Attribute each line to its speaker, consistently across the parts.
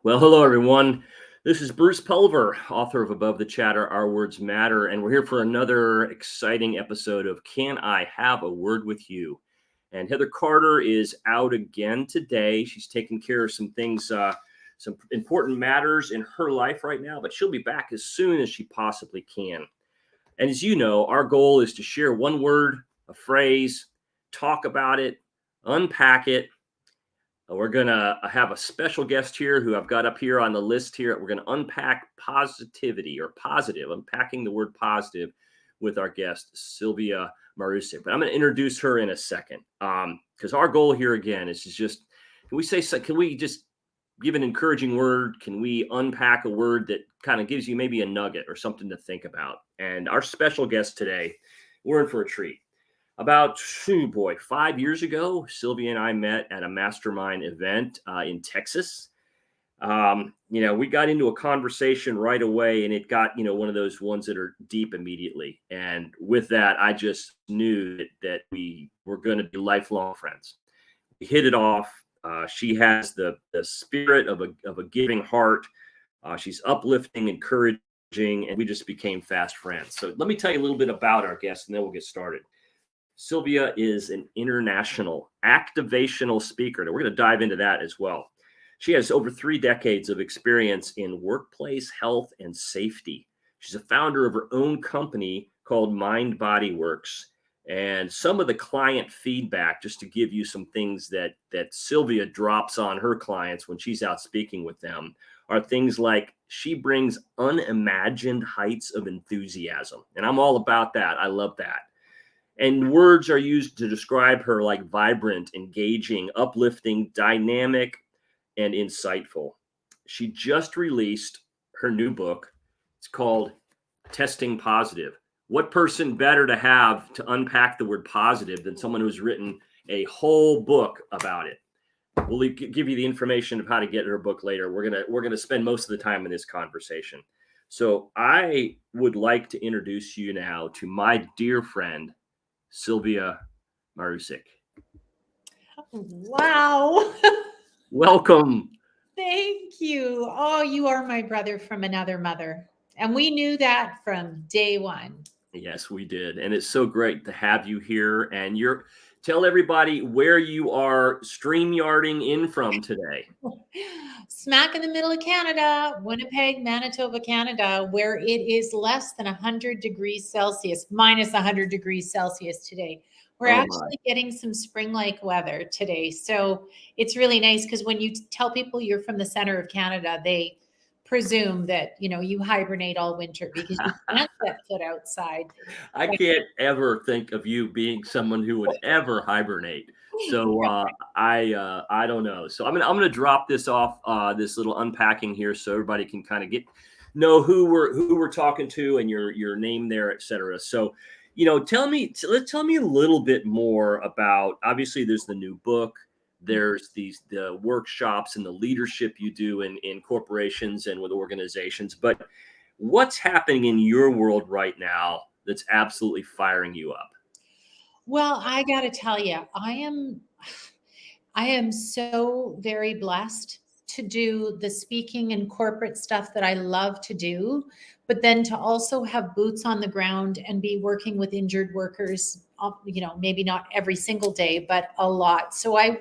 Speaker 1: Well, hello, everyone. This is Bruce Pulver, author of Above the Chatter, Our Words Matter, and we're here for another exciting episode of Can I Have a Word with You? And Heather Carter is out again today. She's taking care of some things, some important matters in her life right now, but she'll be back as soon as she possibly can. And as you know, our goal is to share one word, a phrase, talk about it, unpack it. We're going to have a special guest here who I've got up here on the list here. We're going to unpack positivity or positive, unpacking the word positive with our guest, Sylvia Marusyk. But I'm going to introduce her in a second because our goal here again is to just, can we just give an encouraging word? Can we unpack a word that kind of gives you maybe a nugget or something to think about? And our special guest today, we're in for a treat. About 5 years ago, Sylvia and I met at a mastermind event in Texas. We got into a conversation right away, and it got, one of those ones that are deep immediately. And with that, I just knew that we were going to be lifelong friends. We hit it off. She has the spirit of a giving heart. She's uplifting, encouraging, and we just became fast friends. So let me tell you a little bit about our guest, and then we'll get started. Sylvia is an international activational speaker, and we're going to dive into that as well. She has over 3 decades of experience in workplace health and safety. She's a founder of her own company called Mind Body Works. And some of the client feedback, just to give you some things that Sylvia drops on her clients when she's out speaking with them, are things like she brings unimagined heights of enthusiasm. And I'm all about that. I love that. And words are used to describe her like vibrant, engaging, uplifting, dynamic, and insightful. She just released her new book. It's called Testing Positive. What person better to have to unpack the word positive than someone who's written a whole book about it? We'll give you the information of how to get her book later. We're gonna spend most of the time in this conversation. So I would like to introduce you now to my dear friend, Sylvia Marusyk.
Speaker 2: Wow.
Speaker 1: Welcome.
Speaker 2: Thank you. Oh, you are my brother from another mother. And we knew that from day one.
Speaker 1: Yes, we did. And it's so great to have you here. And tell everybody where you are StreamYarding in from today.
Speaker 2: Smack in the middle of Canada, Winnipeg, Manitoba, Canada, where it is less than 100 degrees Celsius, minus 100 degrees Celsius today. We're actually getting some spring-like weather today. So it's really nice because when you tell people you're from the center of Canada, they presume that, you hibernate all winter because you can't set foot outside.
Speaker 1: I can't ever think of you being someone who would ever hibernate. So I don't know. So I'm gonna drop this off, this little unpacking here, so everybody can kind of know who we're talking to and your name there, etc. So tell me a little bit more about. Obviously, there's the new book. There's the workshops and the leadership you do in corporations and with organizations. But what's happening in your world right now that's absolutely firing you up?
Speaker 2: Well, I got to tell you, I am so very blessed to do the speaking and corporate stuff that I love to do, but then to also have boots on the ground and be working with injured workers, maybe not every single day, but a lot. So I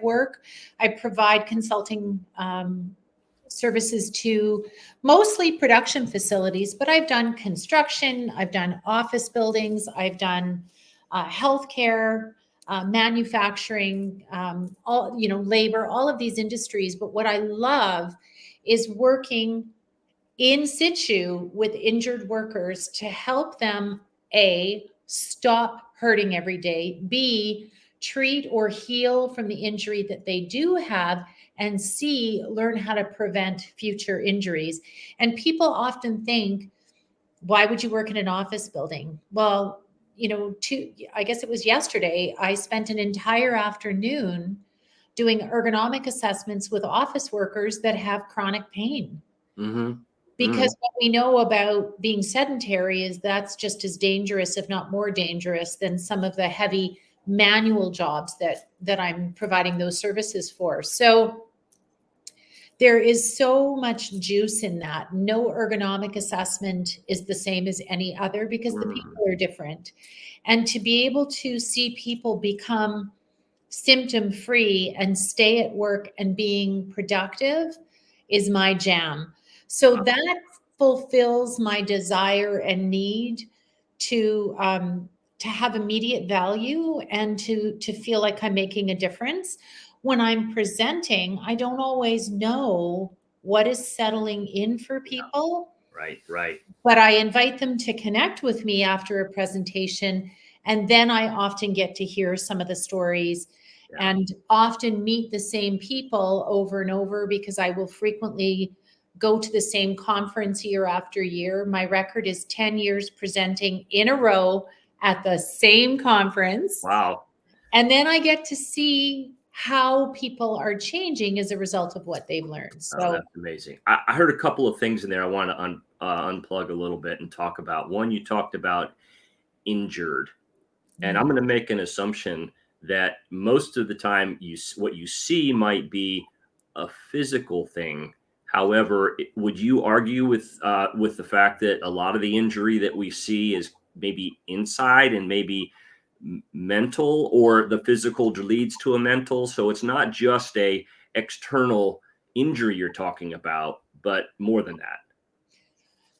Speaker 2: provide consulting services to mostly production facilities, but I've done construction, I've done office buildings, I've done healthcare, manufacturing, labor, all of these industries. But what I love is working in situ with injured workers to help them, A, stop hurting every day, B, treat or heal from the injury that they do have, and C, learn how to prevent future injuries. And people often think, why would you work in an office building? Well, I guess it was yesterday, I spent an entire afternoon doing ergonomic assessments with office workers that have chronic pain.
Speaker 1: Mm-hmm.
Speaker 2: Because what we know about being sedentary is that's just as dangerous, if not more dangerous, than some of the heavy manual jobs that I'm providing those services for. So There is so much juice in that. No ergonomic assessment is the same as any other because the
Speaker 1: Mm,
Speaker 2: people are different. And to be able to see people become symptom free and stay at work and being productive is my jam. So
Speaker 1: wow.
Speaker 2: that fulfills my desire and need to have immediate value and to feel like I'm making a difference. When I'm presenting, I don't always know what is settling in for
Speaker 1: Yeah.
Speaker 2: people,
Speaker 1: Right. Right.
Speaker 2: but I invite them to connect with me after a presentation. And then I often get to hear some of the stories
Speaker 1: Yeah.
Speaker 2: and often meet the same people over and over because I will frequently go to the same conference year after year. My record is 10 years presenting in a row at the same conference.
Speaker 1: Wow.
Speaker 2: And then I get to see how people are changing as a result of what they've learned.
Speaker 1: Oh,
Speaker 2: So,
Speaker 1: that's amazing. I heard a couple of things in there I want to unplug a little bit and talk about. One, you talked about injured, and I'm going to make an assumption that most of the time what you see might be a physical thing. However, would you argue with the fact that a lot of the injury that we see is maybe inside and maybe mental, or the physical leads to a mental? So it's not just a external injury you're talking about, but more than that.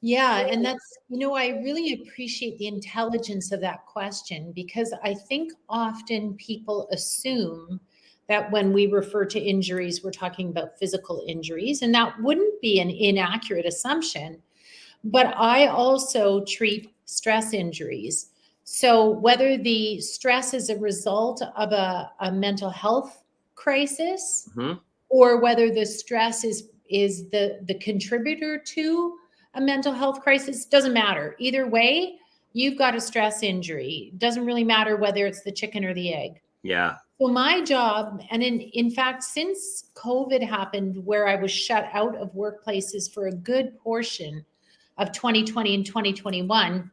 Speaker 2: yeah, and that's, I really appreciate the intelligence of that question because I think often people assume that when we refer to injuries, we're talking about physical injuries, and that wouldn't be an inaccurate assumption. But I also treat stress injuries. So whether the stress is a result of a mental health crisis
Speaker 1: Hmm.
Speaker 2: or whether the stress is the contributor to a mental health crisis, doesn't matter. Either way, you've got a stress injury. It doesn't really matter whether it's the chicken or the egg.
Speaker 1: Yeah.
Speaker 2: So my job, and in fact, since COVID happened, where I was shut out of workplaces for a good portion of 2020 and 2021,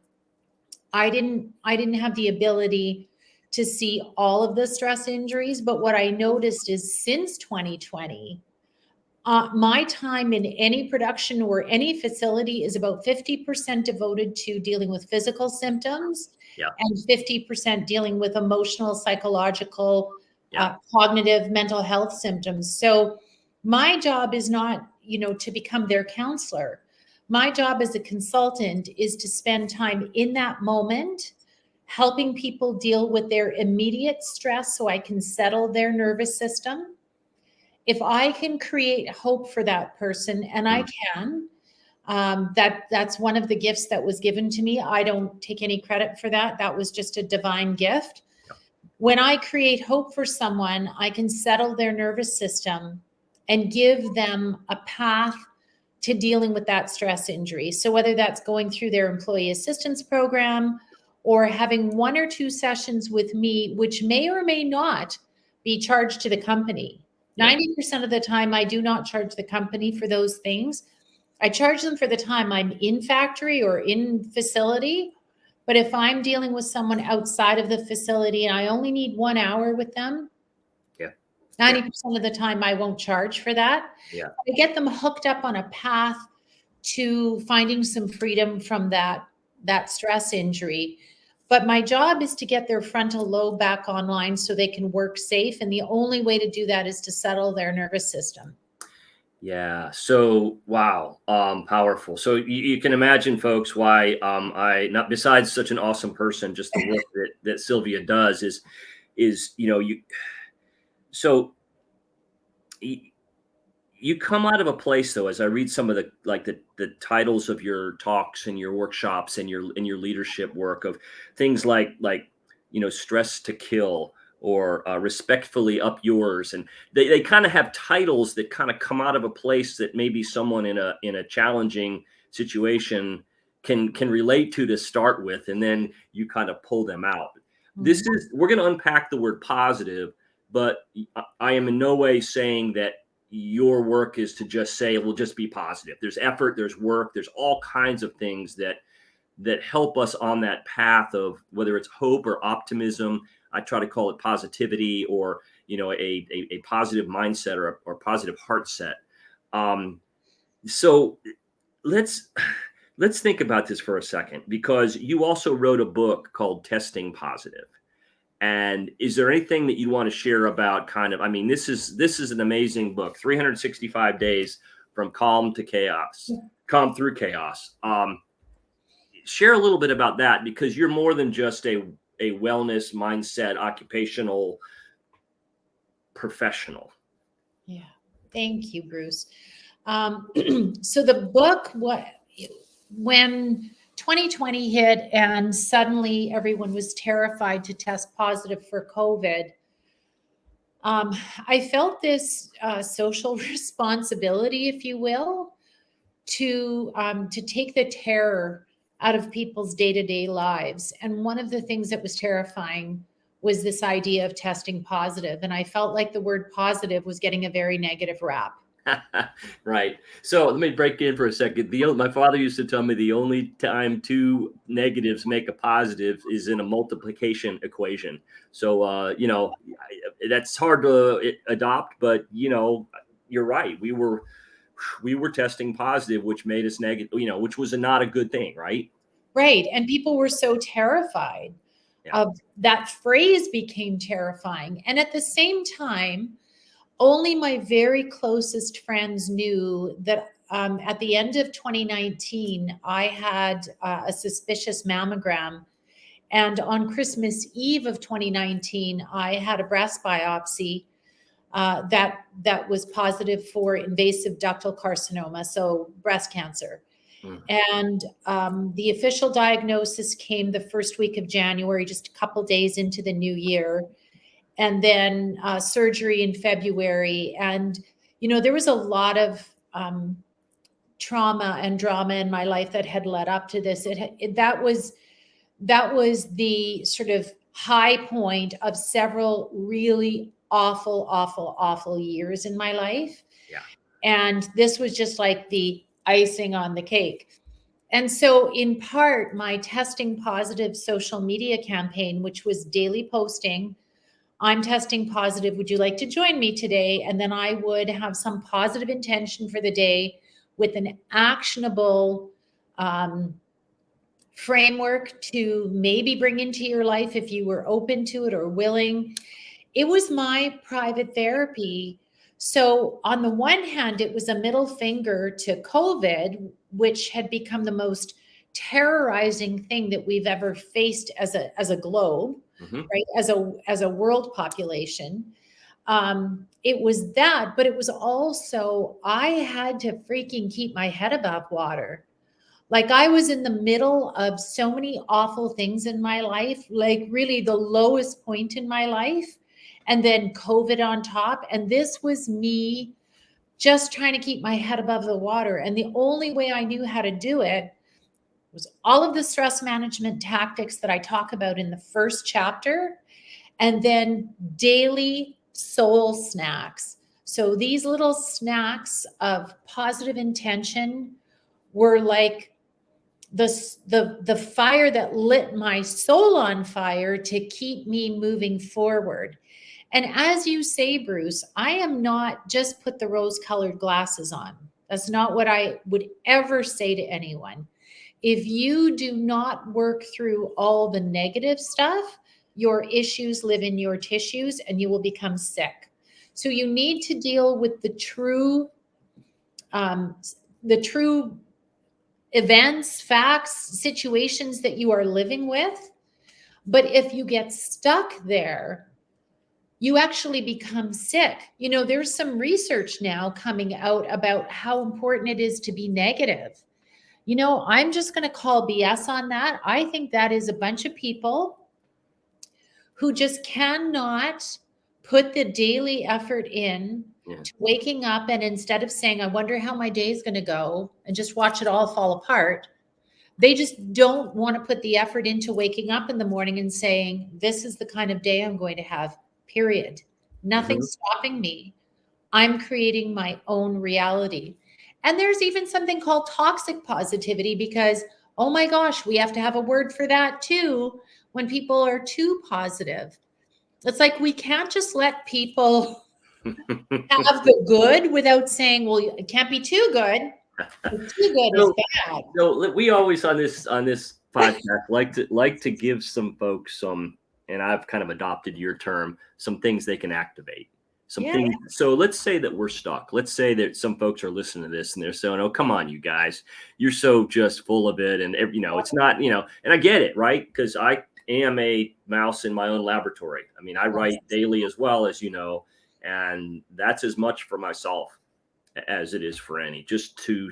Speaker 2: I didn't have the ability to see all of the stress injuries. But what I noticed is since 2020, my time in any production or any facility is about 50% devoted to dealing with physical symptoms
Speaker 1: Yeah.
Speaker 2: and 50% dealing with emotional, psychological,
Speaker 1: Yeah.
Speaker 2: cognitive, mental health symptoms. So my job is not, to become their counselor. My job as a consultant is to spend time in that moment helping people deal with their immediate stress so I can settle their nervous system. If I can create hope for that person, and I
Speaker 1: Mm.
Speaker 2: can, that's one of the gifts that was given to me. I don't take any credit for that. That was just a divine gift.
Speaker 1: Yeah.
Speaker 2: When I create hope for someone, I can settle their nervous system and give them a path to dealing with that stress injury. So whether that's going through their employee assistance program or having one or two sessions with me, which may or may not be charged to the company.
Speaker 1: Yeah.
Speaker 2: 90% of the time, I do not charge the company for those things. I charge them for the time I'm in factory or in facility. But if I'm dealing with someone outside of the facility and I only need 1 hour with them,
Speaker 1: Yeah. Yeah.
Speaker 2: 90% of the time I won't charge for that.
Speaker 1: Yeah.
Speaker 2: I get them hooked up on a path to finding some freedom from that stress injury. But my job is to get their frontal lobe back online so they can work safe. And the only way to do that is to settle their nervous system.
Speaker 1: Yeah. So wow, powerful. So you can imagine, folks, why I not besides such an awesome person, just the work that Sylvia does is you. So y- you come out of a place, though, as I read some of the titles of your talks and your workshops and your leadership work, of things like stress to kill, or respectfully up yours, and they kind of have titles that kind of come out of a place that maybe someone in a challenging situation can relate to start with, and then you kind of pull them out.
Speaker 2: Mhm.
Speaker 1: We're going to unpack the word positive, but I am in no way saying that your work is to just say, well, just be positive. There's effort, there's work, there's all kinds of things that help us on that path of whether it's hope or optimism. I try to call it positivity, or a positive mindset, or positive heart set. So let's think about this for a second, because you also wrote a book called Testing Positive. And is there anything that you want to share about kind of, I mean, this is an amazing book, 365 days from calm to chaos, calm through chaos. Share a little bit about that, because you're more than just a wellness mindset, occupational professional.
Speaker 2: Yeah. Thank you, Bruce. So the book, when 2020 hit and suddenly everyone was terrified to test positive for COVID, I felt this social responsibility, if you will, to take the terror out of people's day-to-day lives. And one of the things that was terrifying was this idea of testing positive. And I felt like the word positive was getting a very negative rap.
Speaker 1: Right. So let me break in for a second. My father used to tell me the only time two negatives make a positive is in a multiplication equation. So that's hard to adopt, but you're right. We were testing positive, which made us negative. Which was not a good thing, right?
Speaker 2: Right. And people were so terrified of that phrase became terrifying. And at the same time, only my very closest friends knew that at the end of 2019, I had a suspicious mammogram. And on Christmas Eve of 2019, I had a breast biopsy that was positive for invasive ductal carcinoma, so breast cancer. And the official diagnosis came the first week of January, just a couple days into the new year. And then surgery in February. And, there was a lot of trauma and drama in my life that had led up to this. That was the sort of high point of several really awful, awful, awful years in my life.
Speaker 1: Yeah.
Speaker 2: And this was just like the icing on the cake. And so in part, my testing positive social media campaign, which was daily posting, I'm testing positive. Would you like to join me today? And then I would have some positive intention for the day with an actionable framework to maybe bring into your life if you were open to it or willing. It was my private therapy. So on the one hand, it was a middle finger to COVID, which had become the most terrorizing thing that we've ever faced as a globe, right? As a world population. It was that, but it was also, I had to freaking keep my head above water. Like I was in the middle of so many awful things in my life, like really the lowest point in my life. And then COVID on top. And this was me just trying to keep my head above the water. And the only way I knew how to do it was all of the stress management tactics that I talk about in the first chapter, and then daily soul snacks. So these little snacks of positive intention were like the fire that lit my soul on fire to keep me moving forward. And as you say, Bruce, I am not just put the rose-colored glasses on. That's not what I would ever say to anyone. If you do not work through all the negative stuff, your issues live in your tissues and you will become sick. So you need to deal with the true events, facts, situations that you are living with. But if you get stuck there, you actually become sick. There's some research now coming out about how important it is to be negative. I'm just going to call BS on that. I think that is a bunch of people who just cannot put the daily effort in to waking up, and instead of saying, I wonder how my day is going to go, and just watch it all fall apart, they just don't want to put the effort into waking up in the morning and saying, this is the kind of day I'm going to have, period. Nothing's stopping me. I'm creating my own reality. And there's even something called toxic positivity, because, oh my gosh, we have to have a word for that too. When people are too positive, it's like we can't just let people have the good without saying, well, it can't be too good. Too good is bad.
Speaker 1: So we always on this podcast like to give some folks some, and I've kind of adopted your term, some things they can activate. Some
Speaker 2: Yeah.
Speaker 1: things. So let's say that we're stuck. Let's say that some folks are listening to this and they're saying, "Oh, come on, you guys, you're so just full of it," and it's not, and I get it, right? Because I am a mouse in my own laboratory. I mean, I write daily as well, as you know, and that's as much for myself as it is for any, just to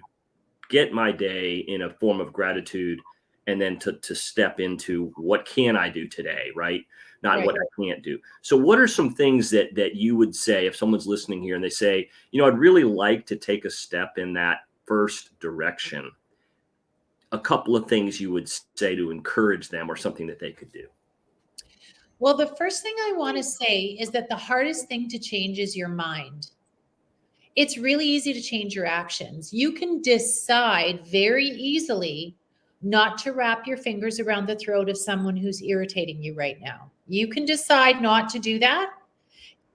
Speaker 1: get my day in a form of gratitude, and then to step into what can I do today, right? Not
Speaker 2: Right.
Speaker 1: what I can't do. So what are some things that you would say if someone's listening here and they say, I'd really like to take a step in that first direction? A couple of things you would say to encourage them, or something that they could do.
Speaker 2: Well, the first thing I want to say is that the hardest thing to change is your mind. It's really easy to change your actions. You can decide very easily not to wrap your fingers around the throat of someone who's irritating you right now. You can decide not to do that.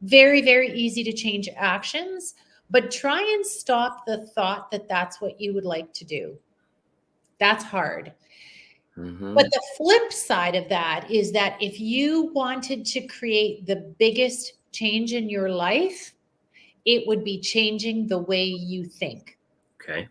Speaker 2: Very, very easy to change actions, but try and stop the thought that that's what you would like to do. That's hard.
Speaker 1: Mm-hmm.
Speaker 2: But the flip side of that is that if you wanted to create the biggest change in your life, it would be changing the way you think.
Speaker 1: Okay.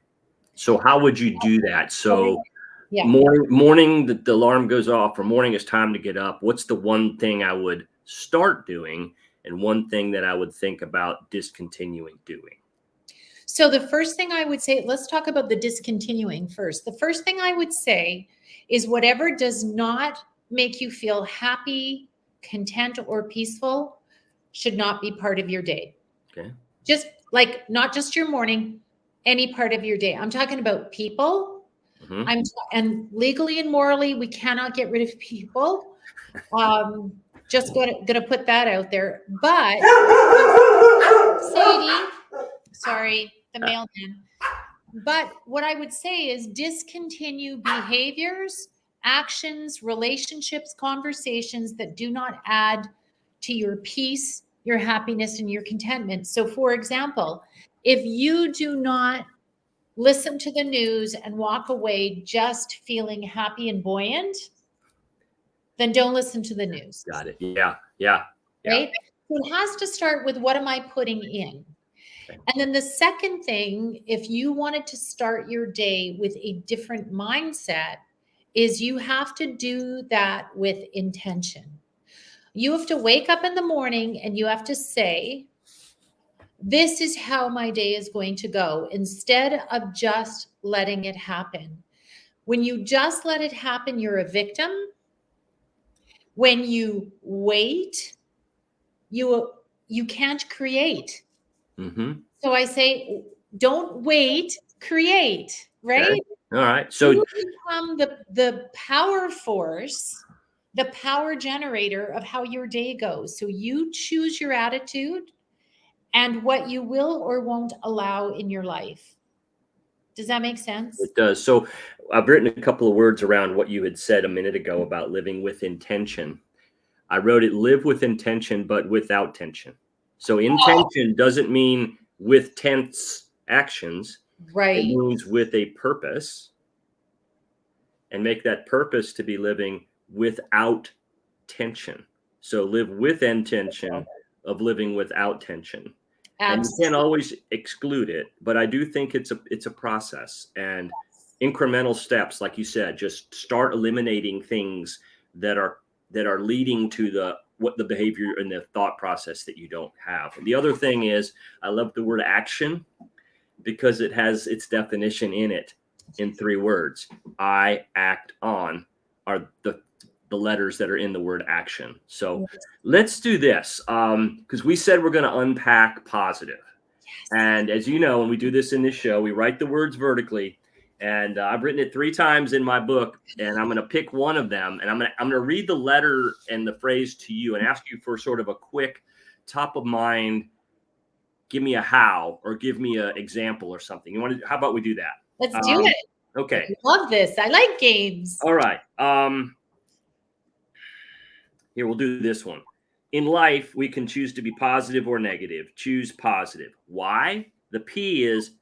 Speaker 1: So how would you do that? So
Speaker 2: Yeah.
Speaker 1: morning, the alarm goes off, or morning is time to get up. What's the one thing I would start doing, and one thing that I would think about discontinuing doing?
Speaker 2: So the first thing I would say, let's talk about the discontinuing first. The first thing I would say is whatever does not make you feel happy, content, or peaceful should not be part of your day.
Speaker 1: Okay.
Speaker 2: Just like not just your morning, any part of your day. I'm talking about people.
Speaker 1: Mm-hmm.
Speaker 2: And legally and morally, we cannot get rid of people. Just gonna put that out there. But Sadie, sorry, the mailman. But what I would say is discontinue behaviors, actions, relationships, conversations that do not add to your peace, your happiness, and your contentment. So, for example, if you do not listen to the news and walk away just feeling happy and buoyant, then don't listen to the news.
Speaker 1: Got it. Yeah.
Speaker 2: Right? So it has to start with what am I putting in?
Speaker 1: Okay.
Speaker 2: And then the second thing, if you wanted to start your day with a different mindset, is you have to do that with intention. You have to wake up in the morning and you have to say, this is how my day is going to go, instead of just letting it happen. When you just let it happen, you're a victim. When you wait, you can't create.
Speaker 1: Mm-hmm.
Speaker 2: So I say, don't wait, create, right?
Speaker 1: Okay. All right. So
Speaker 2: you become the power force, the power generator of how your day goes. So you choose your attitude and what you will or won't allow in your life. Does that make sense?
Speaker 1: it does. So I've written a couple of words around what you had said a minute ago about living with intention. I wrote it: live with intention, but without tension. So intention doesn't mean with tense actions.
Speaker 2: Right.
Speaker 1: It means with a purpose, and make that purpose to be living without tension. So live with intention of living without tension. And you can't always exclude it, but I do think it's a process, and incremental steps, like you said. Just start eliminating things that are leading to the behavior and the thought process that you don't have. And the other thing is, I love the word action, because it has its definition in it in 3 words. I act on are the letters that are in the word action. So let's do this, because we said we're going to unpack positive. Yes. And as you know, when we do this in this show, we write the words vertically. And I've written it 3 times in my book, and I'm going to pick one of them, and I'm going to read the letter and the phrase to you and ask you for sort of a quick, top of mind, give me a how, or give me an example or something. How about we do that?
Speaker 2: Let's do it.
Speaker 1: Okay.
Speaker 2: I love this. I like games.
Speaker 1: All right. Here, we'll do this one. In life, we can choose to be positive or negative. Choose positive. Why? The P is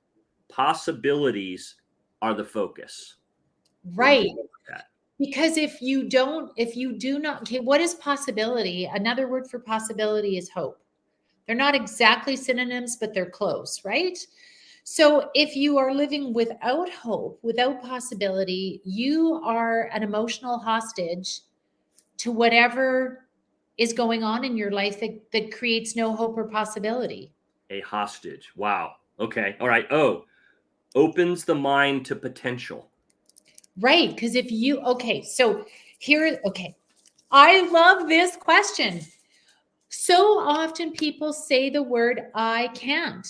Speaker 1: possibilities are the focus. What do you
Speaker 2: Right.
Speaker 1: think about that?
Speaker 2: Because if you do not, okay, what is possibility? Another word for possibility is hope. They're not exactly synonyms, but they're close, right? So if you are living without hope, without possibility, you are an emotional hostage to whatever is going on in your life that creates no hope or possibility.
Speaker 1: A hostage. Wow. Okay. All right. Oh, opens the mind to potential.
Speaker 2: Right. Because if you, okay, so here, okay, I love this question. So often people say the word I can't.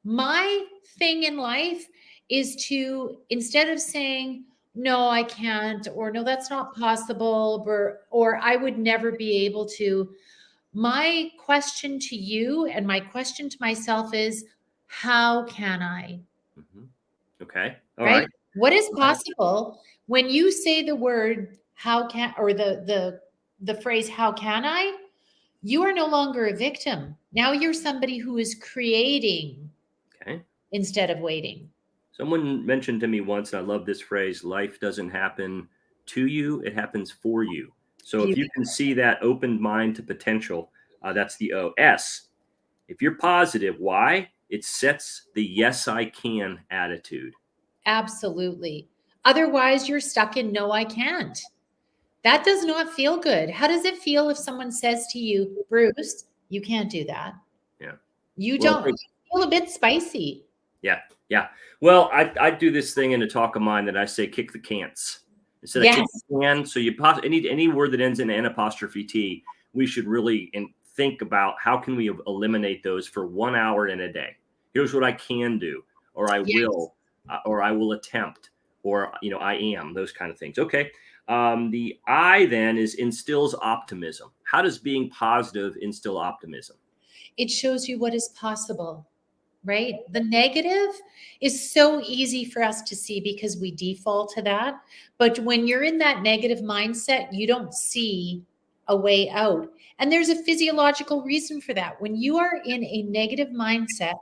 Speaker 2: My thing in life is to, instead of saying, no, I can't, or no, that's not possible, or I would never be able to, my question to you and my question to myself is, how can I?
Speaker 1: Mhm. Okay. All
Speaker 2: Right?
Speaker 1: right.
Speaker 2: What is possible when you say the word how can, or the phrase how can I? You are no longer a victim. Now you're somebody who is creating
Speaker 1: Okay.
Speaker 2: instead of waiting.
Speaker 1: Someone mentioned to me once, and I love this phrase, life doesn't happen to you, it happens for you. So if you
Speaker 2: Beautiful.
Speaker 1: can see that open mind to potential, that's the O. S. If you're positive, why? It sets the yes, I can attitude.
Speaker 2: Absolutely. Otherwise, you're stuck in no, I can't. That does not feel good. How does it feel if someone says to you, Bruce, you can't do that?
Speaker 1: Yeah.
Speaker 2: You
Speaker 1: Well,
Speaker 2: don't feel a bit spicy.
Speaker 1: yeah. Yeah. Well, I do this thing in a talk of mine that I say kick the can'ts. Instead of kick
Speaker 2: Yes,
Speaker 1: the can, so any word that ends in an apostrophe T, we should really think about how can we eliminate those for 1 hour in a day. Here's what I can do, or I
Speaker 2: yes.
Speaker 1: will, or I will attempt, or I am, those kind of things. Okay. The I then is instills optimism. How does being positive instill optimism?
Speaker 2: It shows you what is possible, right? The negative is so easy for us to see because we default to that. But when you're in that negative mindset, you don't see a way out. And there's a physiological reason for that. When you are in a negative mindset,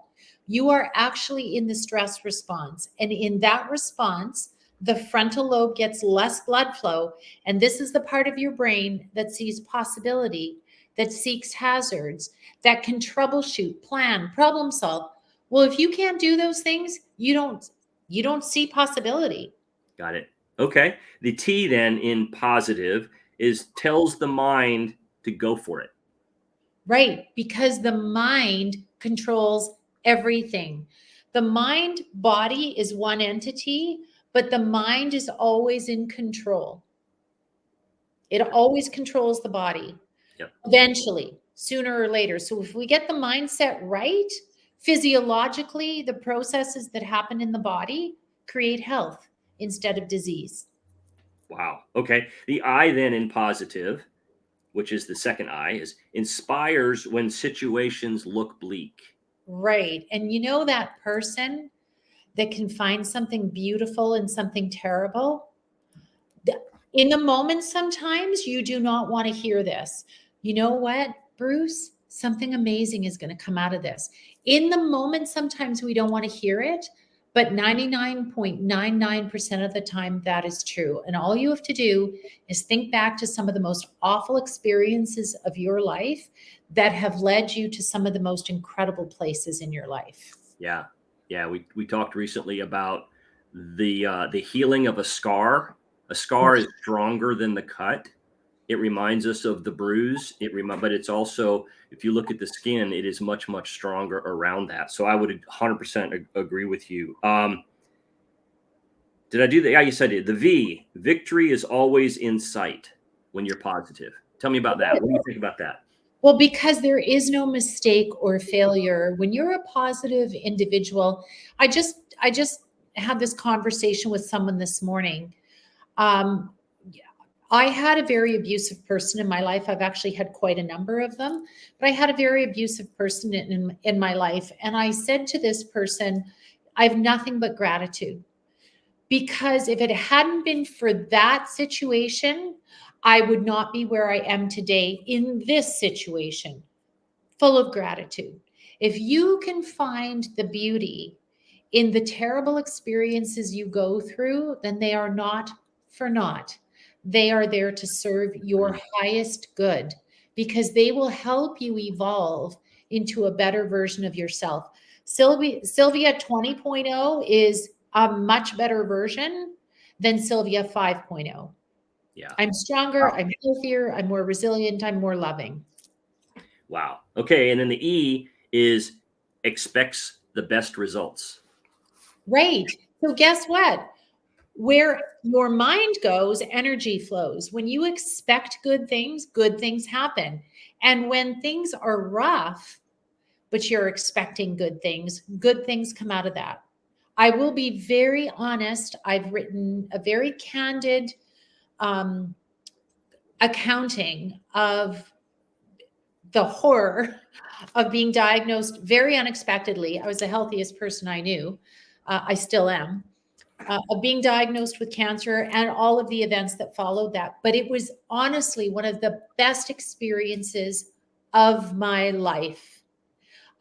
Speaker 2: you are actually in the stress response. And in that response, the frontal lobe gets less blood flow. And this is the part of your brain that sees possibility, that seeks hazards, that can troubleshoot, plan, problem solve. Well, if you can't do those things, you don't see possibility.
Speaker 1: Got it. Okay. The T then in positive is tells the mind to go for it.
Speaker 2: Right, because the mind controls everything. The mind body is one entity, but the mind is always in control. It always controls the body.
Speaker 1: Yep.
Speaker 2: Eventually, sooner or later. So if we get the mindset right, physiologically, the processes that happen in the body create health instead of disease.
Speaker 1: Wow. Okay. The I then in positive, which is the second I, is inspires when situations look bleak.
Speaker 2: Right. And you know that person that can find something beautiful in something terrible? In the moment, sometimes you do not want to hear this. You know what, Bruce? Something amazing is going to come out of this. In the moment, sometimes we don't want to hear it, but 99.99% of the time, that is true. And all you have to do is think back to some of the most awful experiences of your life that have led you to some of the most incredible places in your life.
Speaker 1: Yeah. Yeah. We talked recently about the healing of a scar. A scar is stronger than the cut. It reminds us of the bruise. But it's also, if you look at the skin, it is much, much stronger around that. So I would 100% agree with you. Did I do that? Yeah, yes, I did. The V, victory is always in sight when you're positive. Tell me about that. What do you think about that?
Speaker 2: Well, because there is no mistake or failure. When you're a positive individual, I just had this conversation with someone this morning. Um, I had a very abusive person in my life. I've actually had quite a number of them, but I had a very abusive person in my life. And I said to this person, I have nothing but gratitude, because if it hadn't been for that situation, I would not be where I am today in this situation, full of gratitude. If you can find the beauty in the terrible experiences you go through, then they are not for naught. They are there to serve your highest good because they will help you evolve into a better version of yourself. Sylvia 20.0 is a much better version than Sylvia 5.0.
Speaker 1: Yeah.
Speaker 2: I'm stronger, I'm healthier, I'm more resilient, I'm more loving.
Speaker 1: Wow. Okay. And then the E is expects the best results.
Speaker 2: Right. So guess what? Where your mind goes, energy flows. When you expect good things happen. And when things are rough, but you're expecting good things come out of that. I will be very honest. I've written a very candid accounting of the horror of being diagnosed very unexpectedly. I was the healthiest person I knew. I still am. Of being diagnosed with cancer and all of the events that followed that. But it was honestly one of the best experiences of my life.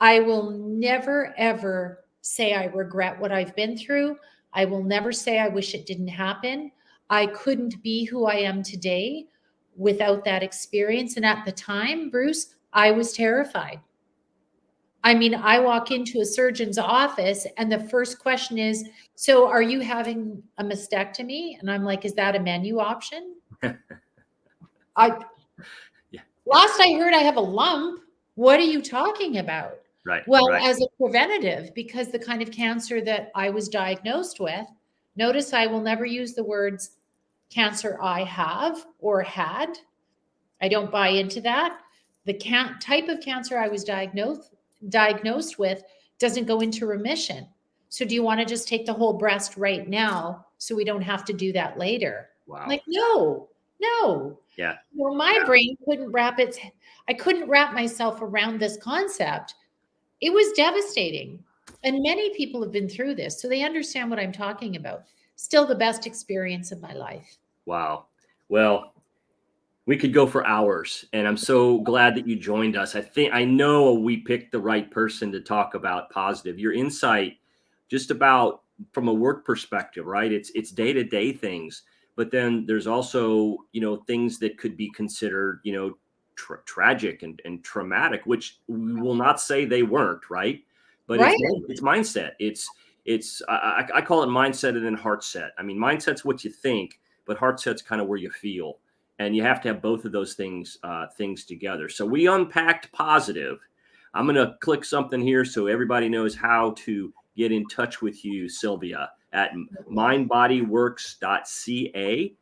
Speaker 2: I will never, ever say I regret what I've been through. I will never say I wish it didn't happen. I couldn't be who I am today without that experience. And at the time, Bruce, I was terrified. I mean, I walk into a surgeon's office and the first question is, so are you having a mastectomy? And I'm like, is that a menu option? I
Speaker 1: Yeah.
Speaker 2: Last I heard I have a lump. What are you talking about?
Speaker 1: Right.
Speaker 2: Well,
Speaker 1: Right.
Speaker 2: as a preventative, because the kind of cancer that I was diagnosed with, notice I will never use the words cancer I have or had. I don't buy into that. The type of cancer I was diagnosed with doesn't go into remission. So do you want to just take the whole breast right now so we don't have to do that later?
Speaker 1: Wow.
Speaker 2: Like, no.
Speaker 1: Yeah.
Speaker 2: Well, my brain I couldn't wrap myself around this concept. It was devastating. And many people have been through this, so they understand what I'm talking about. Still the best experience of my life.
Speaker 1: Wow. Well, we could go for hours, and I'm so glad that you joined us. I know we picked the right person to talk about positive. Your insight, just about from a work perspective, right? It's day-to-day things, but then there's also things that could be considered tragic and traumatic, which we will not say they weren't, right? But
Speaker 2: Right.
Speaker 1: it's mindset. I call it mindset and then heart set. I mean, mindset's what you think, but heart set's kind of where you feel. And you have to have both of those things together. So we unpacked positive. I'm going to click something here so everybody knows how to get in touch with you, Sylvia, at mindbodyworks.ca.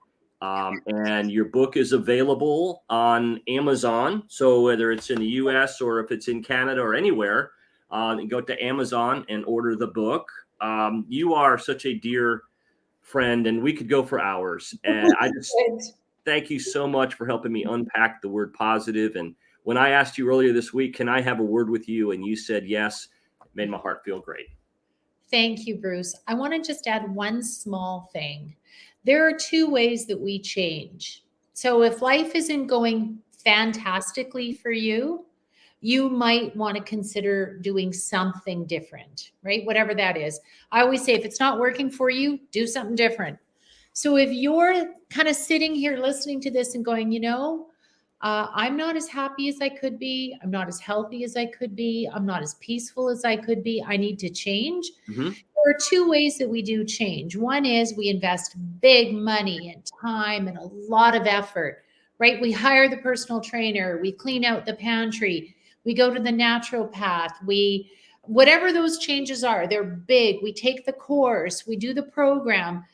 Speaker 1: And your book is available on Amazon. So whether it's in the US or if it's in Canada or anywhere, go to Amazon and order the book. You are such a dear friend, and we could go for hours. And I just thank you so much for helping me unpack the word positive. And when I asked you earlier this week, can I have a word with you? And you said yes, it made my heart feel great.
Speaker 2: Thank you, Bruce. I want to just add one small thing. There are two ways that we change. So if life isn't going fantastically for you, you might want to consider doing something different, right? Whatever that is. I always say if it's not working for you, do something different. So if you're kind of sitting here listening to this and going, I'm not as happy as I could be. I'm not as healthy as I could be. I'm not as peaceful as I could be. I need to change.
Speaker 1: Mm-hmm.
Speaker 2: There are two ways that we do change. One is we invest big money and time and a lot of effort, right? We hire the personal trainer, we clean out the pantry, we go to the naturopath, whatever those changes are, they're big. We take the course, we do the program,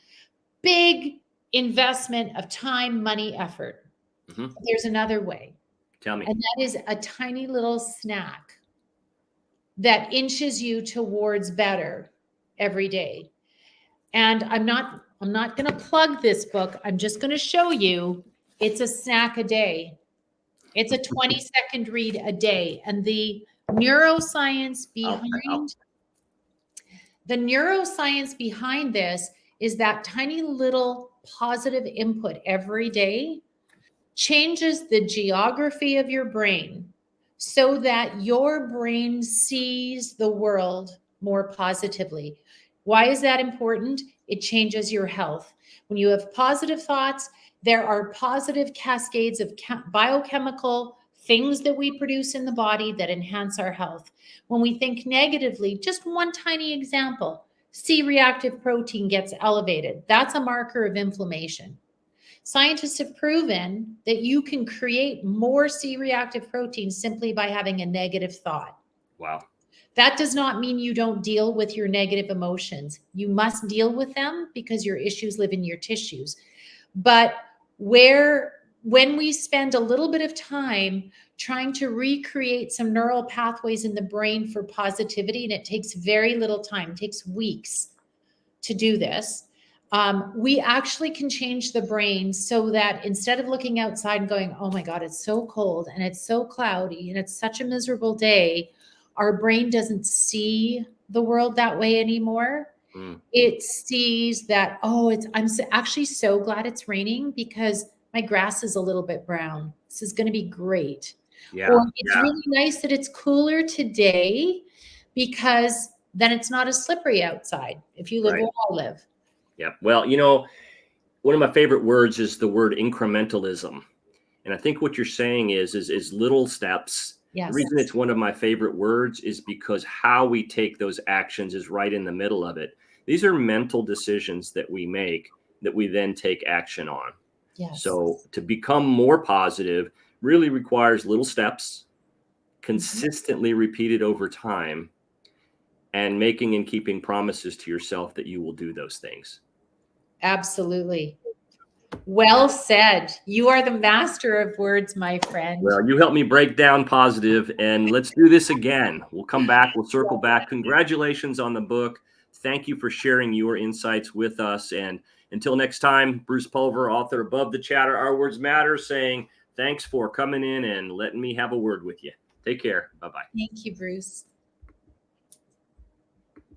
Speaker 2: big investment of time, money, effort.
Speaker 1: Mm-hmm.
Speaker 2: There's another way.
Speaker 1: Tell me.
Speaker 2: And that is a tiny little snack that inches you towards better every day. And I'm not going to plug this book. I'm just going to show you it's a snack a day. It's a 20-second read a day. And the neuroscience behind this is that tiny little positive input every day changes the geography of your brain so that your brain sees the world more positively. Why is that important? It changes your health. When you have positive thoughts, there are positive cascades of biochemical things that we produce in the body that enhance our health. When we think negatively, just one tiny example, C-reactive protein gets elevated. That's a marker of inflammation. Scientists have proven that you can create more C-reactive protein simply by having a negative thought.
Speaker 1: Wow.
Speaker 2: That does not mean you don't deal with your negative emotions. You must deal with them because your issues live in your tissues. But when we spend a little bit of time trying to recreate some neural pathways in the brain for positivity, and it takes very little time, it takes weeks to do this, we actually can change the brain so that instead of looking outside and going, oh my God, it's so cold and it's so cloudy and it's such a miserable day, our brain doesn't see the world that way anymore. It sees that, oh, actually so glad it's raining because my grass is a little bit brown. This is going to be great.
Speaker 1: Yeah.
Speaker 2: Or it's really nice that it's cooler today because then it's not as slippery outside if you live where I live.
Speaker 1: Yeah. Well, you know, one of my favorite words is the word incrementalism. And I think what you're saying is little steps.
Speaker 2: Yes.
Speaker 1: The reason it's one of my favorite words is because how we take those actions is right in the middle of it. These are mental decisions that we make that we then take action on.
Speaker 2: Yes.
Speaker 1: So to become more positive really requires little steps, consistently repeated over time, and making and keeping promises to yourself that you will do those things.
Speaker 2: Absolutely. Well said. You are the master of words, my friend.
Speaker 1: Well, you helped me break down positive, and let's do this again. We'll come back. We'll circle back. Congratulations on the book. Thank you for sharing your insights with us. And until next time, Bruce Pulver, author Above the Chatter, Our Words Matter, saying thanks for coming in and letting me have a word with you. Take care. Bye-bye.
Speaker 2: Thank you, Bruce.